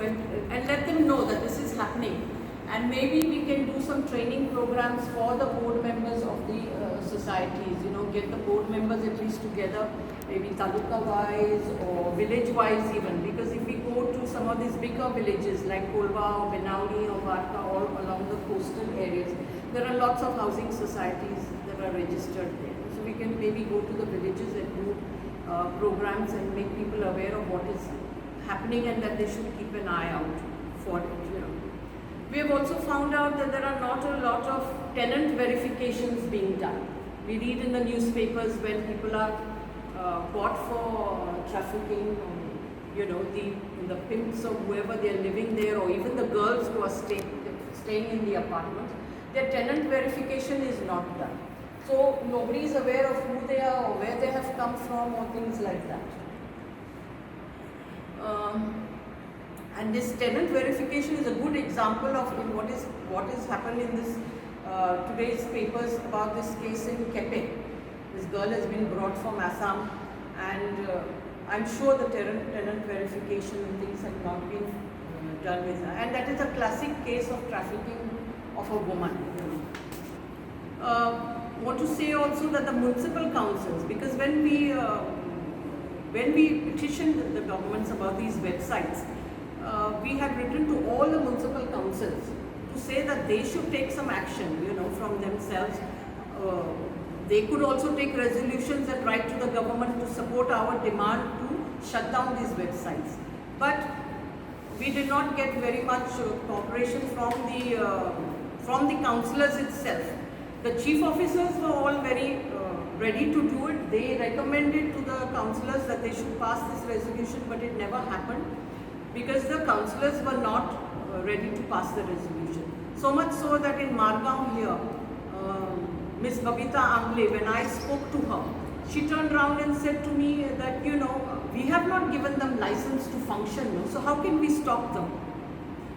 issue and let them know that this is happening. And maybe we can do some training programs for the board members of the societies, get the board members at least together, maybe taluka-wise or village-wise even, because if we go to some of these bigger villages like Kolva or Benauli or Varka, all along the coastal areas, there are lots of housing societies that are registered there. So we can maybe go to the villages and do programs and make people aware of what is happening and that they should keep an eye out for it. We have also found out that there are not a lot of tenant verifications being done. We read in the newspapers when people are caught for trafficking, the pimps or whoever they are living there, or even the girls who are staying in the apartment, their tenant verification is not done. So nobody is aware of who they are or where they have come from or things like that. And this tenant verification is a good example of what is happened in this today's papers about this case in Kepe. This girl has been brought from Assam, and I'm sure the tenant verification and things have not been done with her. And that is a classic case of trafficking of a woman. Want to say also that the municipal councils, because when we petitioned the governments about these websites, we had written to all the municipal councils to say that they should take some action, from themselves. They could also take resolutions that write to the government to support our demand to shut down these websites. But we did not get very much cooperation from the councillors itself. The chief officers were all very ready to do it. They recommended to the councillors that they should pass this resolution, but it never happened, because the councillors were not ready to pass the resolution. So much so that in Margao here, Ms. Babita Angle, when I spoke to her, she turned around and said to me that, we have not given them license to function, so how can we stop them?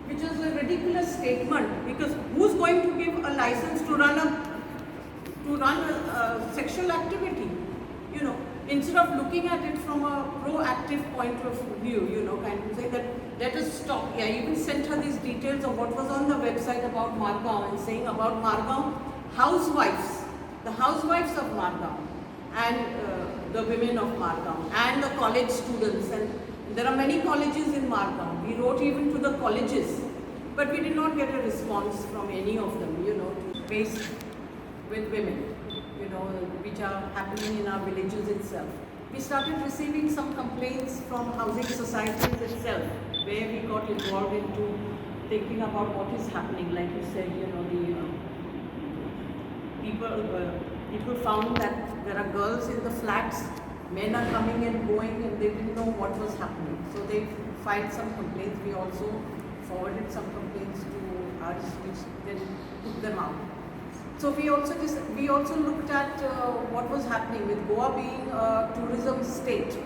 Which is a ridiculous statement, because who's going to give a license to run a sexual activity? Instead of looking at it from a proactive point of view, kind of say that let us stop. I even sent her these details of what was on the website about Margao, and saying about Margao housewives, the housewives of Margao, and the women of Margao, and the college students. And there are many colleges in Margao. We wrote even to the colleges, but we did not get a response from any of them, to face with women, which are happening in our villages itself. We started receiving some complaints from housing societies itself, where we got involved into thinking about what is happening. Like you said, people found that there are girls in the flats, men are coming and going, and they didn't know what was happening. So they filed some complaints. We also forwarded some complaints to us, which then took them out. So we also looked at what was happening with Goa being a tourism state,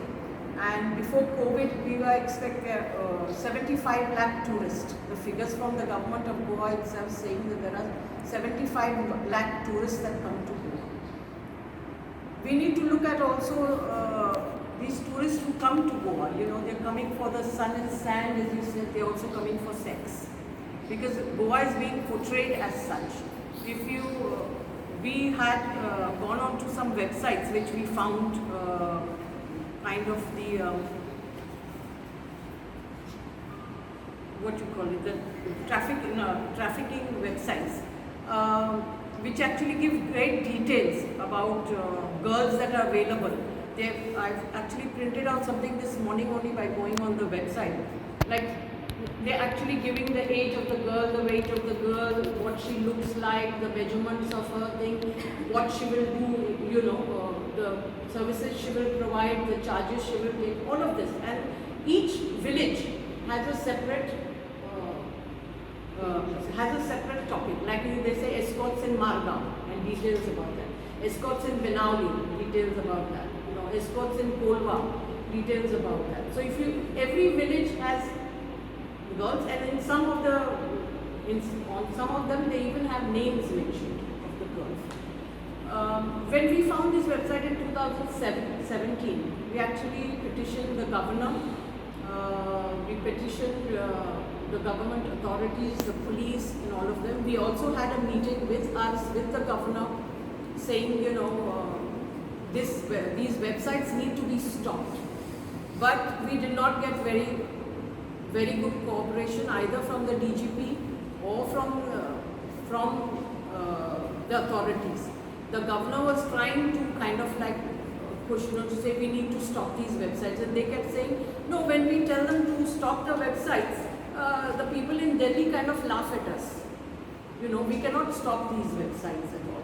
and before COVID we were expecting 75 lakh tourists. The figures from the government of Goa itself saying that there are 75 lakh tourists that come to Goa. We need to look at also these tourists who come to Goa. They're coming for the sun and sand, as you said. They're also coming for sex, because Goa is being portrayed as such. We had gone on to some websites which we found kind of the the trafficking websites, which actually give great details about girls that are available. I've actually printed out something this morning only by going on the website. Like, they're actually giving the age of the girl, the weight of the girl, what she looks like, the measurements of her thing, what she will do, the services she will provide, the charges she will take, all of this. And each village has a separate topic. Like they say escorts in Margao, and details about that. Escorts in Benauli, details about that. Escorts in Kolva, details about that. So every village has girls, and in some of them they even have names mentioned of the girls. When we found this website in 2017, we actually petitioned the governor we petitioned the government authorities, the police, and all of them. We also had a meeting with the governor, saying, you know, these websites need to be stopped. But we did not get very good cooperation either from the DGP or from the authorities. The governor was trying to kind of like push, you know, to say we need to stop these websites, and they kept saying no. When we tell them to stop the websites, the people in Delhi kind of laugh at us. You know, we cannot stop these websites at all.